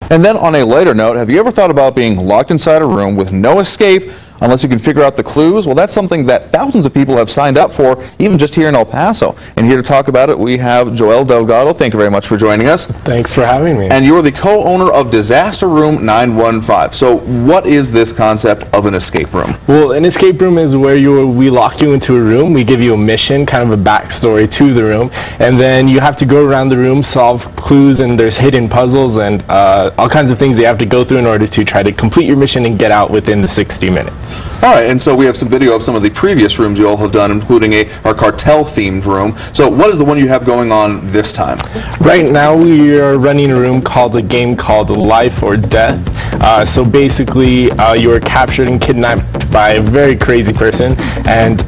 And then on a lighter note, have you ever thought about being locked inside a room with no escape unless you can figure out the clues? Well, that's something that thousands of people have signed up for, even just here in El Paso. And here to talk about it, we have Delgado. Thank you very much for joining us. Thanks for having me. And you're the co-owner of Disaster Room 915. So what is this concept of an escape room? Well, an escape room is where we lock you into a room. We give you a mission, kind of a backstory to the room, and then you have to go around the room, solve clues, and there's hidden puzzles and all kinds of things that you have to go through in order to try to complete your mission and get out within the 60 minutes. All right, and so we have some video of some of the previous rooms you all have done, including our cartel-themed room. So what is the one you have going on this time? Right now we are running a game called Life or Death. So basically you are captured and kidnapped by a very crazy person, and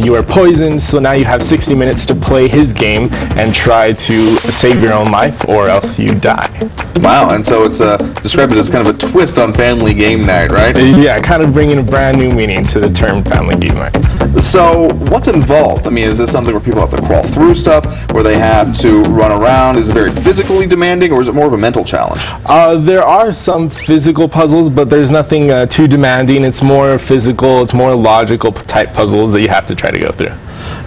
you are poisoned, so now you have 60 minutes to play his game and try to save your own life, or else you die. Wow, and so it's described as kind of a twist on family game night, right? Yeah, kind of bringing a brand new meaning to the term family game night. So what's involved? I mean, is this something where people have to crawl through stuff, where they have to run around? Is it very physically demanding, or is it more of a mental challenge? There are some physical puzzles, but there's nothing too demanding. It's more physical, it's more logical type puzzles that you have to try to go through.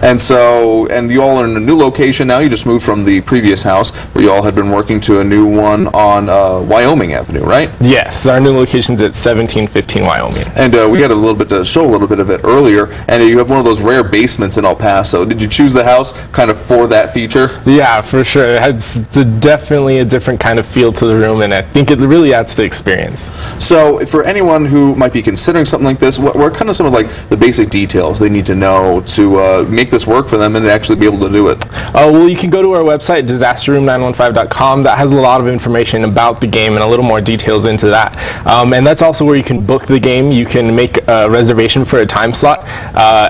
And so, and you all are in a new location now. You just moved from the previous house where you all had been working to a new one on Wyoming Avenue, right? Yes, our new location's at 1715 Wyoming. And we had a little bit to show a little bit of it earlier, and you have one of those rare basements in El Paso. Did you choose the house kind of for that feature? Yeah, for sure. It has definitely a different kind of feel to the room, and I think it really adds to the experience. So for anyone who might be considering something like this, what are kind of some of like the basic details they need to know to make this work for them and actually be able to do it? Well, you can go to our website, disasterroom915.com. That has a lot of information about the game and a little more details into that. And that's also where you can book the game. You can make a reservation for a time slot,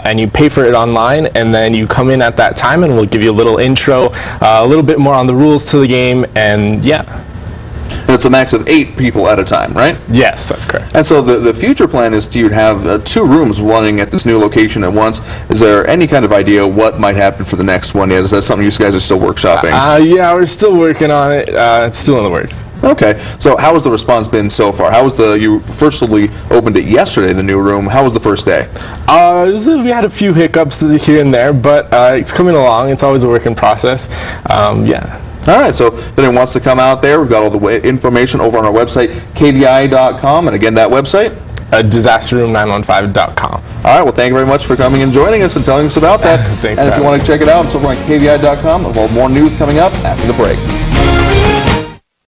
and you pay for it online, and then you come in at that time and we'll give you a little intro, a little bit more on the rules to the game, and yeah. And it's a max of 8 people at a time, right? Yes, that's correct. And so the future plan is to have 2 rooms running at this new location at once. Is there any kind of idea what might happen for the next one yet? Is that something you guys are still workshopping? Yeah, we're still working on it. It's still in the works. Okay, so how has the response been so far? How was you firstly opened it yesterday, the new room. How was the first day? We had a few hiccups here and there, but it's coming along. It's always a work in process. Yeah. All right, so if anyone wants to come out there, we've got all the information over on our website, KVIA.com, and again, that website? Disasterroom915.com. All right, well, thank you very much for coming and joining us and telling us about that. Thanks. And if you want to check it out, it's over on KVIA.com. We'll have more news coming up after the break.